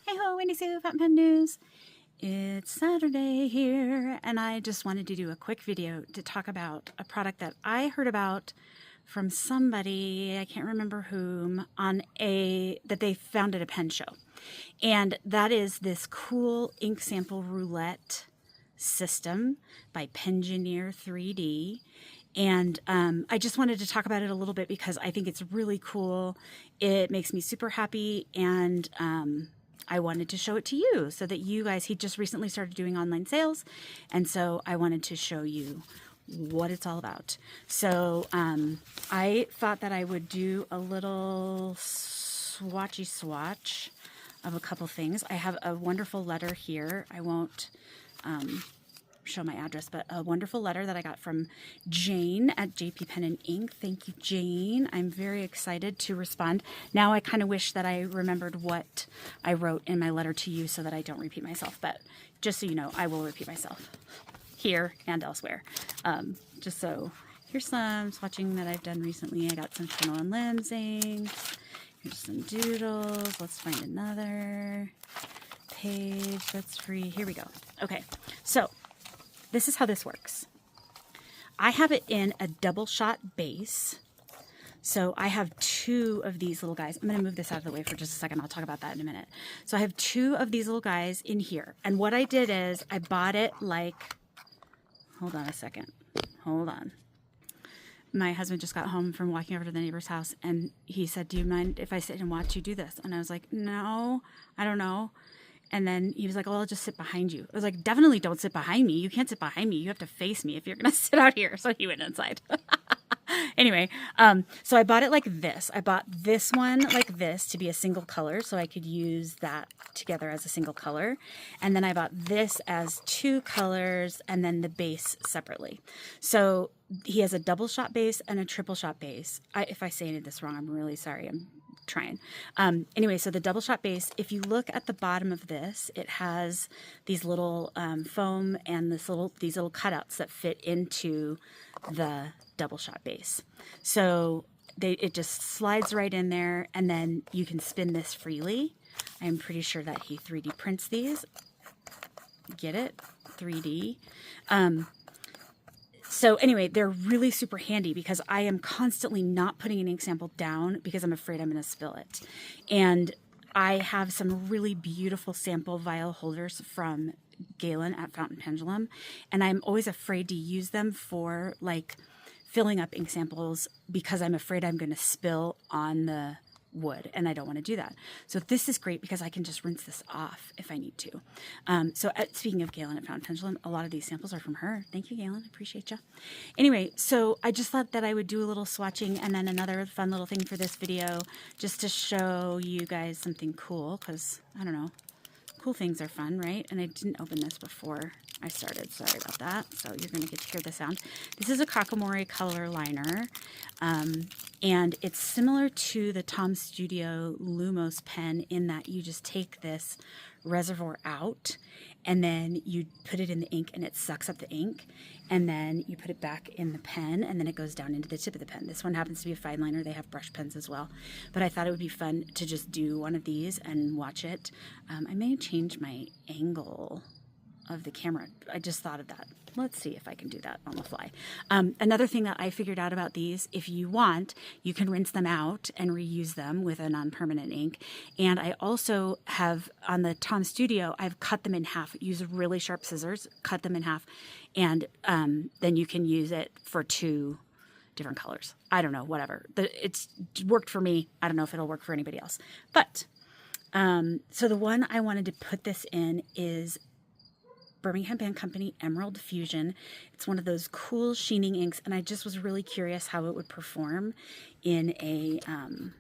Hey ho, Wendy Sue, Fountain Pen News. It's Saturday here, and I just wanted to do a quick video to talk about a product that I heard about from somebody, I can't remember whom, that they found at a pen show. And that is this cool Ink Sample Roulette System by Pengineer3D. And I just wanted to talk about it a little bit because I think it's really cool. It makes me super happy, and I wanted to show it to you so that you guys, he just recently started doing online sales, and so I wanted to show you what it's all about. So I thought that I would do a little swatchy swatch of a couple things. I have a wonderful letter here. I won't show my address, but a wonderful letter that I got from Jane at JP Pen and Ink. Thank you, Jane. I'm very excited to respond. Now I kind of wish that I remembered what I wrote in my letter to you so that I don't repeat myself, but just so you know, I will repeat myself here and elsewhere. Just so, here's some swatching that I've done recently. I got some Channel and lensing. Here's some doodles. Let's find another page that's free. Here we go. Okay, so this is how this works. I have it in a double shot base. So I have two of these little guys. I'm going to move this out of the way for just a second. I'll talk about that in a minute. So I have two of these little guys in here. And what I did is I bought it like, hold on a second. Hold on. My husband just got home from walking over to the neighbor's house, and he said, do you mind if I sit and watch you do this? And I was like, no, I don't know. And then he was like, oh, I'll just sit behind you. I was like, definitely don't sit behind me. You can't sit behind me. You have to face me if you're going to sit out here. So he went inside. Anyway, so I bought it like this. I bought this one like this to be a single color, so I could use that together as a single color. And then I bought this as two colors, and then the base separately. So he has a double shot base and a triple shot base. If I say any of this wrong, I'm really sorry. I'm trying. Anyway, so the double shot base, if you look at the bottom of this, it has these little foam and these little cutouts that fit into the double shot base. So it just slides right in there, and then you can spin this freely. I'm pretty sure that he 3D prints these. Get it? 3D. So anyway, they're really super handy because I am constantly not putting an ink sample down because I'm afraid I'm going to spill it. And I have some really beautiful sample vial holders from Galen at Fountain Pendulum, and I'm always afraid to use them for like filling up ink samples because I'm afraid I'm going to spill on the wood, and I don't want to do that. So this is great because I can just rinse this off if I need to. Speaking of Galen at Fountain Pendulum, a lot of these samples are from her. Thank you, Galen. Appreciate you. Anyway, so I just thought that I would do a little swatching and then another fun little thing for this video just to show you guys something cool because, I don't know, cool things are fun, right? And I didn't open this before I started. Sorry about that. So you're going to get to hear the sound. This is a Kakamori color liner, and it's similar to the Tom Studio Lumos pen in that you just take this reservoir out and then you put it in the ink and it sucks up the ink, and then you put it back in the pen and then it goes down into the tip of the pen. This one happens to be a fine liner. They have brush pens as well, but I thought it would be fun to just do one of these and watch it. I may change my angle of the camera. I just thought of that. Let's see if I can do that on the fly. Another thing that I figured out about these, if you want, you can rinse them out and reuse them with a non-permanent ink. And I also have, on the Tom Studio, I've cut them in half. Use really sharp scissors, cut them in half, and then you can use it for two different colors. I don't know, whatever. It's worked for me. I don't know if it'll work for anybody else. But, so the one I wanted to put this in is Birmingham Pen Company Emerald Fusion. It's one of those cool sheening inks, and I just was really curious how it would perform in a, I'm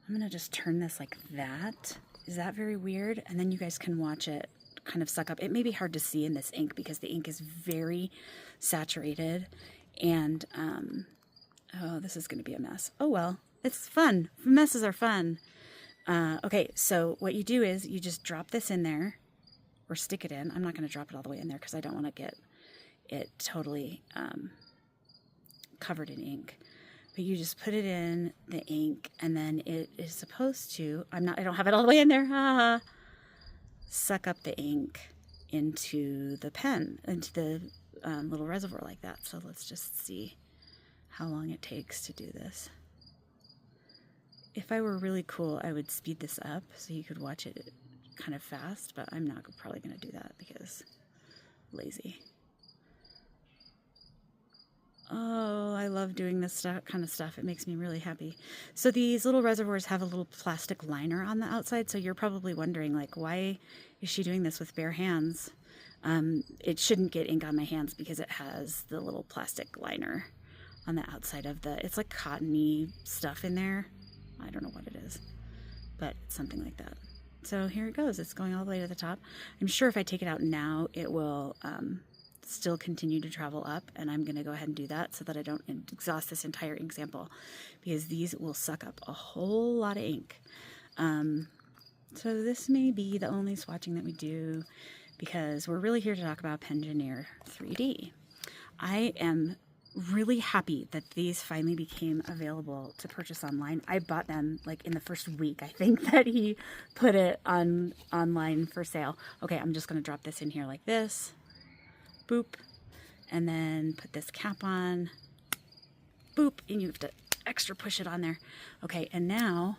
going to just turn this like that. Is that very weird? And then you guys can watch it kind of suck up. It may be hard to see in this ink because the ink is very saturated, and, oh, this is going to be a mess. Oh, well, it's fun. Messes are fun. Okay, so what you do is you just drop this in there, or stick it in. I'm not going to drop it all the way in there because I don't want to get it totally covered in ink. but you just put it in the ink, and then it is supposed to, I don't have it all the way in there, suck up the ink into the pen, into the little reservoir like that. So let's just see how long it takes to do this. If I were really cool, I would speed this up so you could watch it kind of fast, but I'm not probably going to do that because lazy. Oh, I love doing this kind of stuff. It makes me really happy. So these little reservoirs have a little plastic liner on the outside, so you're probably wondering, like, why is she doing this with bare hands? It shouldn't get ink on my hands because it has the little plastic liner on the outside of it's like cottony stuff in there. I don't know what it is, but it's something like that. So here it goes. It's going all the way to the top. I'm sure if I take it out now, it will still continue to travel up, and I'm going to go ahead and do that so that I don't exhaust this entire ink sample, because these will suck up a whole lot of ink. So this may be the only swatching that we do, because we're really here to talk about Pengineer3D. I am really happy that these finally became available to purchase online. I bought them like in the first week, I think, that he put it online for sale. Okay, I'm just going to drop this in here like this. Boop. And then put this cap on. Boop. And you have to extra push it on there. Okay, and now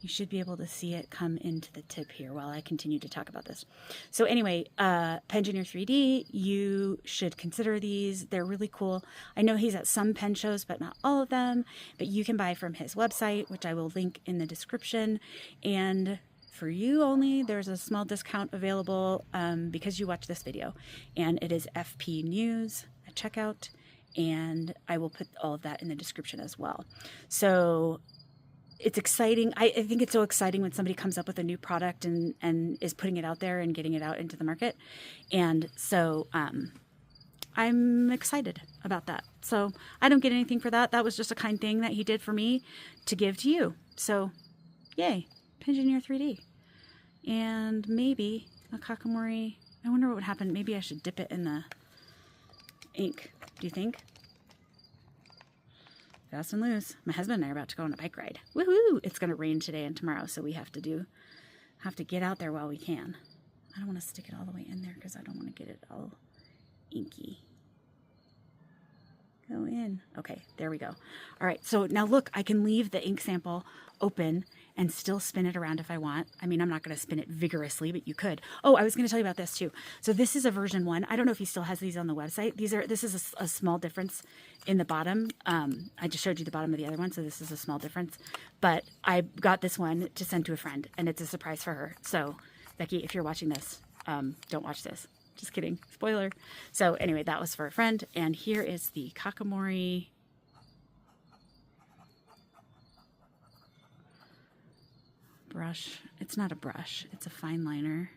you should be able to see it come into the tip here while I continue to talk about this. So anyway, Pengineer3D, you should consider these. They're really cool. I know he's at some pen shows, but not all of them. But you can buy from his website, which I will link in the description. And for you only, there's a small discount available because you watch this video. And it is FP News at checkout. And I will put all of that in the description as well. So it's exciting. I think it's so exciting when somebody comes up with a new product and is putting it out there and getting it out into the market. And so I'm excited about that. So I don't get anything for that. That was just a kind thing that he did for me to give to you. So yay, Pengineer3D. And maybe a Kakamori. I wonder what would happen. Maybe I should dip it in the ink. Do you think? Fast and loose. My husband and I are about to go on a bike ride. Woohoo! It's going to rain today and tomorrow, so we have to get out there while we can. I don't want to stick it all the way in there because I don't want to get it all inky. Go in. Okay, there we go. All right, so now look, I can leave the ink sample open and still spin it around if I want. I mean, I'm not going to spin it vigorously, but you could. Oh, I was going to tell you about this too. So this is a version 1. I don't know if he still has these on the website. This is a small difference in the bottom. I just showed you the bottom of the other one, so this is a small difference. But I got this one to send to a friend, and it's a surprise for her. So, Becky, if you're watching this, don't watch this. Just kidding. Spoiler. So anyway, that was for a friend. And here is the Kakamori brush. It's not a brush. It's a fine liner.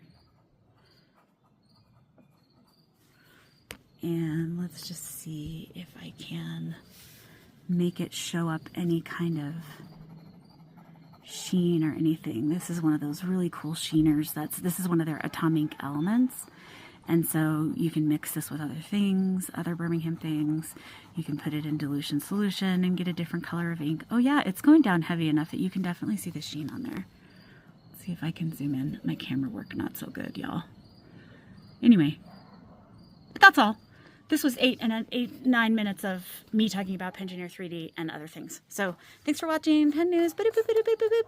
And let's just see if I can make it show up any kind of sheen or anything. This is one of those really cool sheeners. This is one of their atomic elements. And so you can mix this with other things, other Birmingham things. You can put it in dilution solution and get a different color of ink. Oh yeah, it's going down heavy enough that you can definitely see the sheen on there. Let's see if I can zoom in. My camera work not so good, y'all. Anyway, but that's all. This was 9 minutes of me talking about Pengineer3D and other things. So thanks for watching Pen News. Boop, boop, boop, boop, boop, boop.